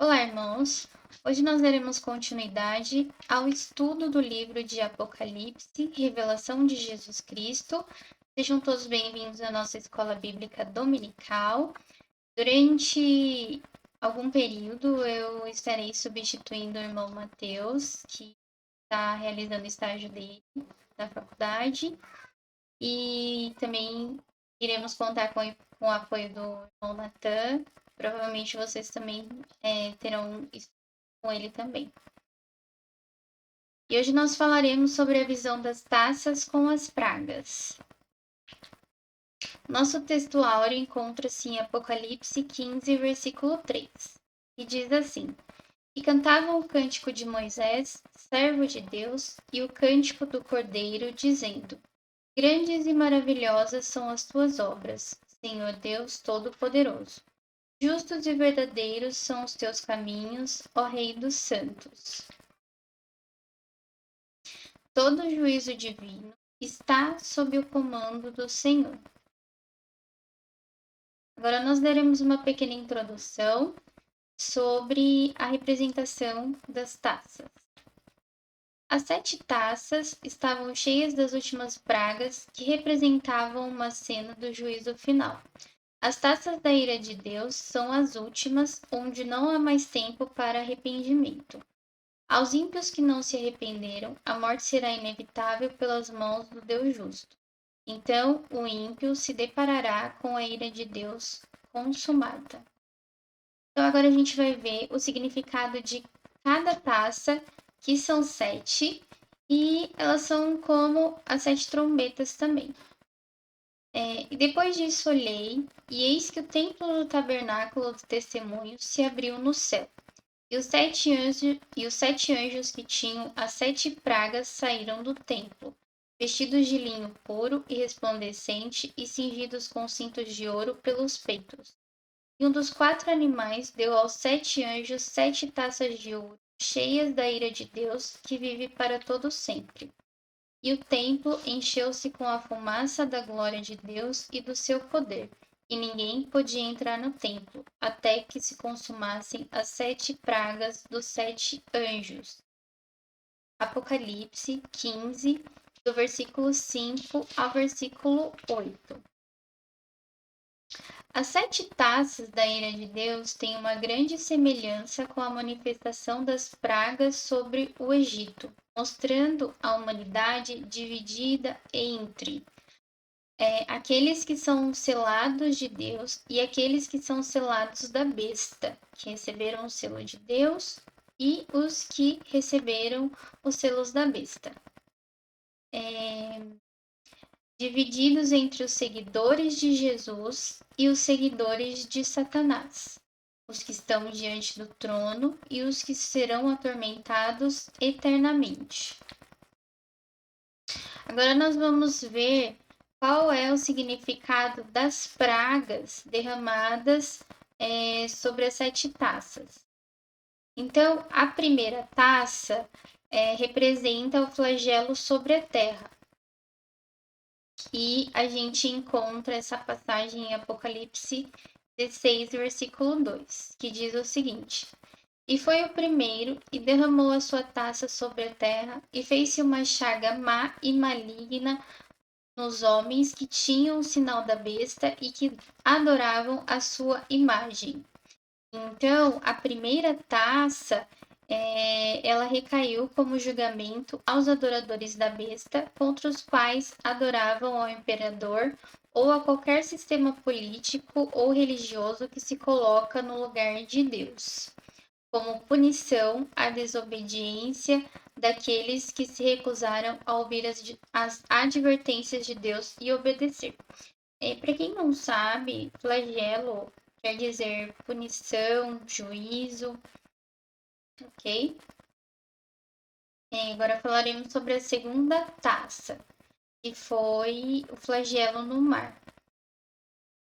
Olá, irmãos! Hoje nós daremos continuidade ao estudo do livro de Apocalipse, Revelação de Jesus Cristo. Sejam todos bem-vindos à nossa escola bíblica dominical. Durante algum período eu estarei substituindo o irmão Mateus, que está realizando o estágio dele na faculdade, e também iremos contar com o apoio do irmão Natan. Provavelmente vocês também terão isso com ele também. E hoje nós falaremos sobre a visão das taças com as pragas. Nosso texto áureo encontra-se em Apocalipse 15, versículo 3, e diz assim: E cantavam o cântico de Moisés, servo de Deus, e o cântico do Cordeiro, dizendo: Grandes e maravilhosas são as tuas obras, Senhor Deus Todo-Poderoso. Justos e verdadeiros são os teus caminhos, ó Rei dos santos. Todo juízo divino está sob o comando do Senhor. Agora nós daremos uma pequena introdução sobre a representação das taças. As 7 taças estavam cheias das últimas pragas que representavam uma cena do juízo final. As taças da ira de Deus são as últimas, onde não há mais tempo para arrependimento. Aos ímpios que não se arrependeram, a morte será inevitável pelas mãos do Deus justo. Então o ímpio se deparará com a ira de Deus consumada. Então agora a gente vai ver o significado de cada taça, que são 7, e elas são como as 7 trombetas também. E depois disso olhei, e eis que o templo do tabernáculo do testemunho se abriu no céu. E os 7 anjos que tinham as 7 pragas saíram do templo, vestidos de linho puro e resplandecente e cingidos com cintos de ouro pelos peitos. E um dos 4 animais deu aos 7 anjos 7 taças de ouro, cheias da ira de Deus, que vive para todo sempre. E o templo encheu-se com a fumaça da glória de Deus e do seu poder, e ninguém podia entrar no templo, até que se consumassem as 7 pragas dos 7 anjos. Apocalipse 15, do versículo 5 ao versículo 8. As 7 taças da ira de Deus têm uma grande semelhança com a manifestação das pragas sobre o Egito, mostrando a humanidade dividida entre aqueles que são selados de Deus e aqueles que são selados da besta, que receberam o selo de Deus, e os que receberam os selos da besta. Divididos entre os seguidores de Jesus e os seguidores de Satanás, os que estão diante do trono e os que serão atormentados eternamente. Agora nós vamos ver qual é o significado das pragas derramadas sobre as 7 taças. Então, a primeira taça representa o flagelo sobre a terra. E a gente encontra essa passagem em Apocalipse 16, versículo 2, que diz o seguinte: E foi o primeiro, e derramou a sua taça sobre a terra, e fez-se uma chaga má e maligna nos homens que tinham o sinal da besta e que adoravam a sua imagem. Então, a primeira taça, ela recaiu como julgamento aos adoradores da besta, contra os quais adoravam ao imperador ou a qualquer sistema político ou religioso que se coloca no lugar de Deus, como punição à desobediência daqueles que se recusaram a ouvir as advertências de Deus e obedecer. Para quem não sabe, flagelo quer dizer punição, juízo, ok? Agora falaremos sobre a segunda taça, que foi o flagelo no mar.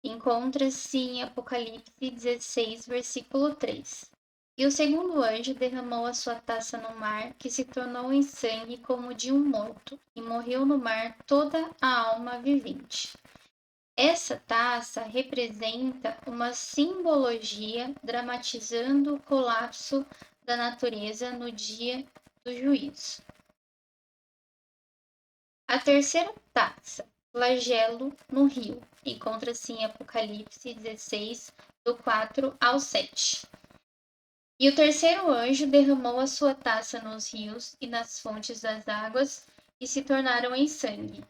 Encontra-se em Apocalipse 16, versículo 3. E o segundo anjo derramou a sua taça no mar, que se tornou em sangue como de um morto, e morreu no mar toda a alma vivente. Essa taça representa uma simbologia dramatizando o colapso da natureza no dia do juízo. A terceira taça, flagelo no rio, encontra-se em Apocalipse 16, do 4 ao 7. E o terceiro anjo derramou a sua taça nos rios e nas fontes das águas, e se tornaram em sangue.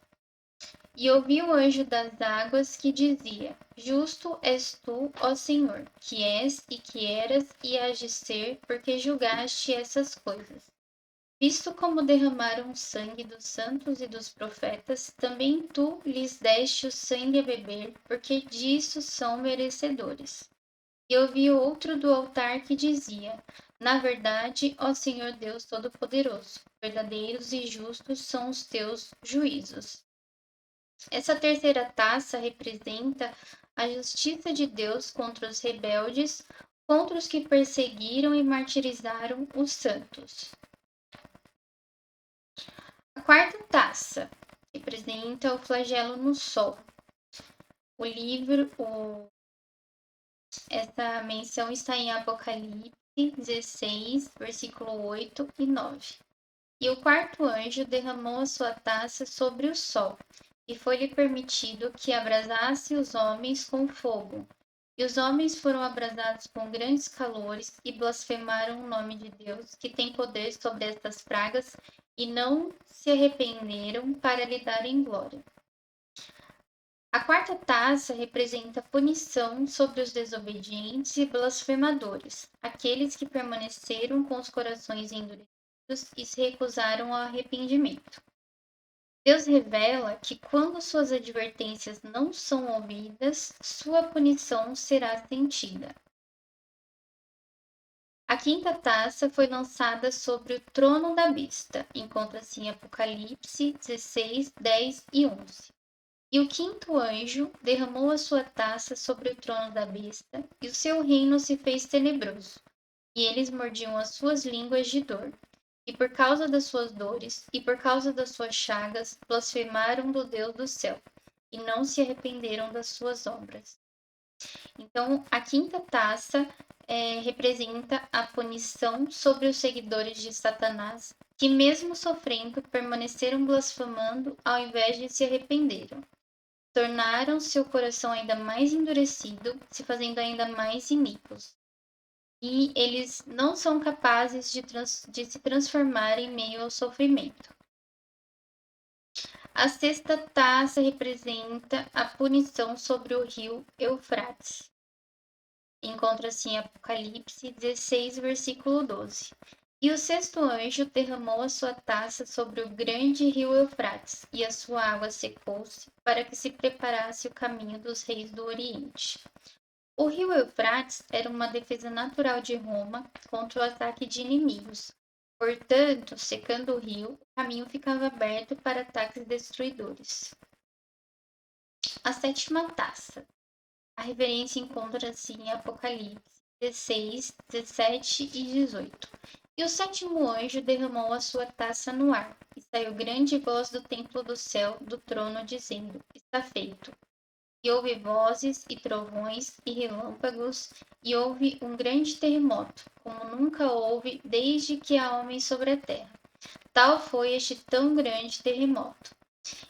E ouvi o anjo das águas que dizia: Justo és tu, ó Senhor, que és e que eras e hás de ser, porque julgaste essas coisas. Visto como derramaram o sangue dos santos e dos profetas, também tu lhes deste o sangue a beber, porque disso são merecedores. E ouvi outro do altar que dizia: Na verdade, ó Senhor Deus Todo-Poderoso, verdadeiros e justos são os teus juízos. Essa terceira taça representa a justiça de Deus contra os rebeldes, contra os que perseguiram e martirizaram os santos. A quarta taça representa o flagelo no sol. Essa menção está em Apocalipse 16, versículo 8 e 9. E o quarto anjo derramou a sua taça sobre o sol, e foi-lhe permitido que abrasasse os homens com fogo. E os homens foram abrasados com grandes calores e blasfemaram o nome de Deus, que tem poder sobre estas pragas, e não se arrependeram para lhe darem glória. A quarta taça representa a punição sobre os desobedientes e blasfemadores, aqueles que permaneceram com os corações endurecidos e se recusaram ao arrependimento. Deus revela que quando suas advertências não são ouvidas, sua punição será sentida. A quinta taça foi lançada sobre o trono da besta, encontra-se em Apocalipse 16, 10 e 11. E o quinto anjo derramou a sua taça sobre o trono da besta, e o seu reino se fez tenebroso, e eles mordiam as suas línguas de dor. E por causa das suas dores e por causa das suas chagas, blasfemaram do Deus do céu, e não se arrependeram das suas obras. Então, a quinta taça representa a punição sobre os seguidores de Satanás, que mesmo sofrendo, permaneceram blasfemando ao invés de se arrependeram. Tornaram seu coração ainda mais endurecido, se fazendo ainda mais iníquos. E eles não são capazes de se transformar em meio ao sofrimento. A sexta taça representa a punição sobre o rio Eufrates. Encontra-se em Apocalipse 16, versículo 12. E o sexto anjo derramou a sua taça sobre o grande rio Eufrates, e a sua água secou-se, para que se preparasse o caminho dos reis do Oriente. O rio Eufrates era uma defesa natural de Roma contra o ataque de inimigos. Portanto, secando o rio, o caminho ficava aberto para ataques destruidores. A sétima taça. A referência encontra-se em Apocalipse 16, 17 e 18. E o sétimo anjo derramou a sua taça no ar, e saiu grande voz do templo do céu, do trono, dizendo: Está feito. E houve vozes, e trovões, e relâmpagos, e houve um grande terremoto, como nunca houve desde que há homens sobre a terra. Tal foi este tão grande terremoto.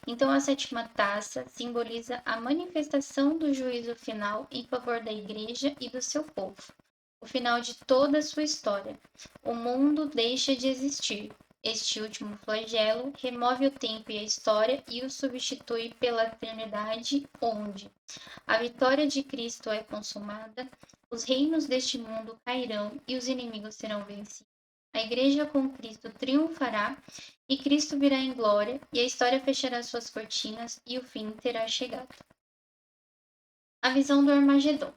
Então, a sétima taça simboliza a manifestação do juízo final em favor da Igreja e do seu povo. O final de toda a sua história. O mundo deixa de existir. Este último flagelo remove o tempo e a história e o substitui pela eternidade, onde a vitória de Cristo é consumada, os reinos deste mundo cairão e os inimigos serão vencidos. A Igreja com Cristo triunfará e Cristo virá em glória, e a história fechará suas cortinas e o fim terá chegado. A visão do Armagedon.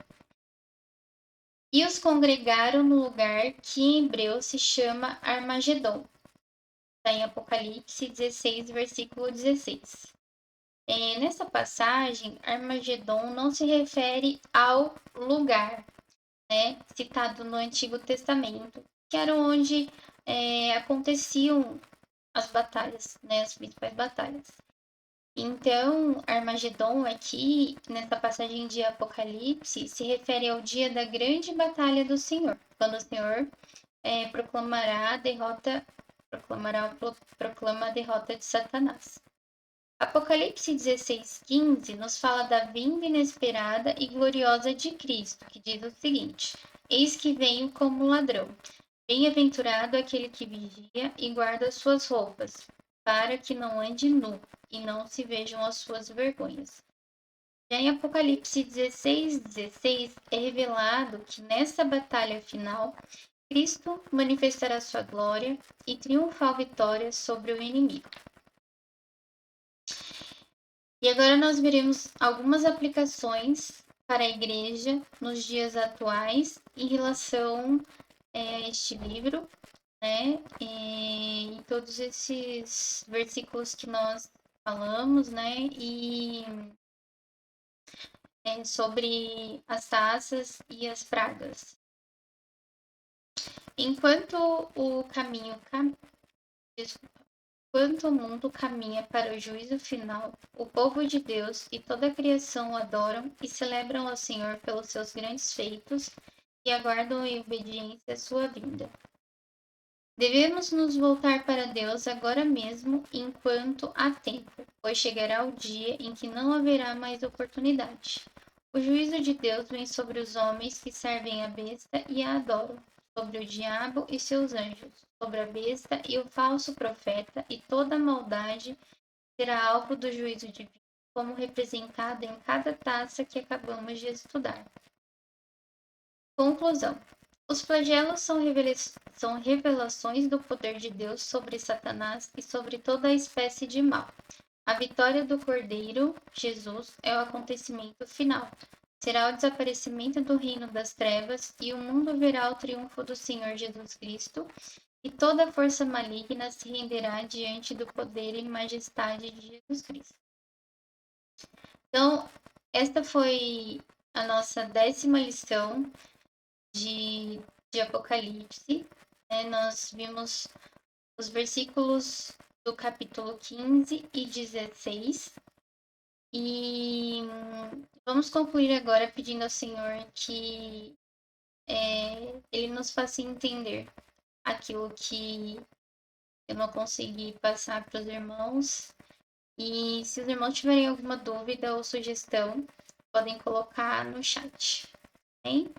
E os congregaram no lugar que em hebreu se chama Armagedon. Está em Apocalipse 16, versículo 16. Nessa passagem, Armagedon não se refere ao lugar, citado no Antigo Testamento, que era onde aconteciam as batalhas, as principais batalhas. Então, Armagedon aqui, nessa passagem de Apocalipse, se refere ao dia da grande batalha do Senhor, quando o Senhor proclama a derrota de Satanás. Apocalipse 16:15 nos fala da vinda inesperada e gloriosa de Cristo, que diz o seguinte: Eis que venho como ladrão. Bem-aventurado aquele que vigia e guarda suas roupas, para que não ande nu e não se vejam as suas vergonhas. Já em Apocalipse 16:16 é revelado que nessa batalha final, Cristo manifestará sua glória e triunfal vitória sobre o inimigo. E agora nós veremos algumas aplicações para a igreja nos dias atuais em relação a este livro, né? E todos esses versículos que nós falamos, né? E sobre as taças e as pragas. Enquanto o caminho Enquanto o mundo caminha para o juízo final, o povo de Deus e toda a criação o adoram e celebram ao Senhor pelos seus grandes feitos e aguardam em obediência a sua vinda. Devemos nos voltar para Deus agora mesmo, enquanto há tempo, pois chegará o dia em que não haverá mais oportunidade. O juízo de Deus vem sobre os homens que servem a besta e a adoram, sobre o diabo e seus anjos, sobre a besta e o falso profeta, e toda a maldade será alvo do juízo divino, como representado em cada taça que acabamos de estudar. Conclusão. Os flagelos são revelações do poder de Deus sobre Satanás e sobre toda a espécie de mal. A vitória do Cordeiro, Jesus, é o acontecimento final. Será o desaparecimento do reino das trevas e o mundo verá o triunfo do Senhor Jesus Cristo, e toda a força maligna se renderá diante do poder e majestade de Jesus Cristo. Então, esta foi a nossa 10ª lição de Apocalipse. Nós vimos os versículos do capítulo 15 e 16. E vamos concluir agora pedindo ao Senhor que Ele nos faça entender aquilo que eu não consegui passar para os irmãos. E se os irmãos tiverem alguma dúvida ou sugestão, podem colocar no chat. Hein?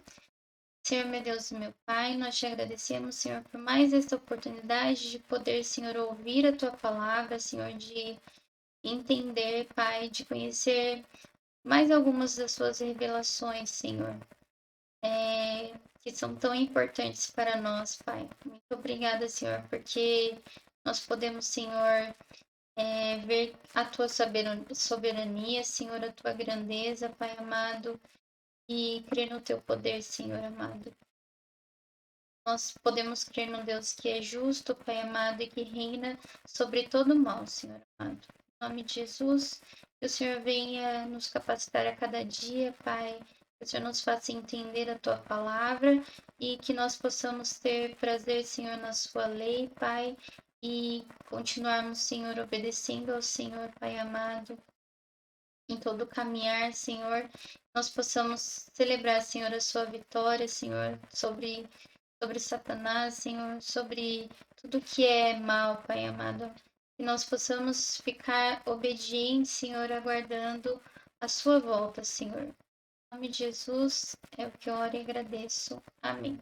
Senhor, meu Deus e meu Pai, nós te agradecemos, Senhor, por mais esta oportunidade de poder, Senhor, ouvir a Tua palavra, Senhor, de entender, Pai, de conhecer mais algumas das Suas revelações, Senhor, que são tão importantes para nós, Pai. Muito obrigada, Senhor, porque nós podemos, Senhor, ver a Tua soberania, Senhor, a Tua grandeza, Pai amado, e crer no Teu poder, Senhor amado. Nós podemos crer num Deus que é justo, Pai amado, e que reina sobre todo o mal, Senhor amado. Em nome de Jesus, que o Senhor venha nos capacitar a cada dia, Pai, que o Senhor nos faça entender a Tua palavra e que nós possamos ter prazer, Senhor, na Sua lei, Pai, e continuarmos, Senhor, obedecendo ao Senhor, Pai amado, em todo o caminhar, Senhor, nós possamos celebrar, Senhor, a Sua vitória, Senhor, sobre Satanás, Senhor, sobre tudo que é mal, Pai amado. Que nós possamos ficar obedientes, Senhor, aguardando a Sua volta, Senhor. Em nome de Jesus, é o que eu oro e agradeço. Amém.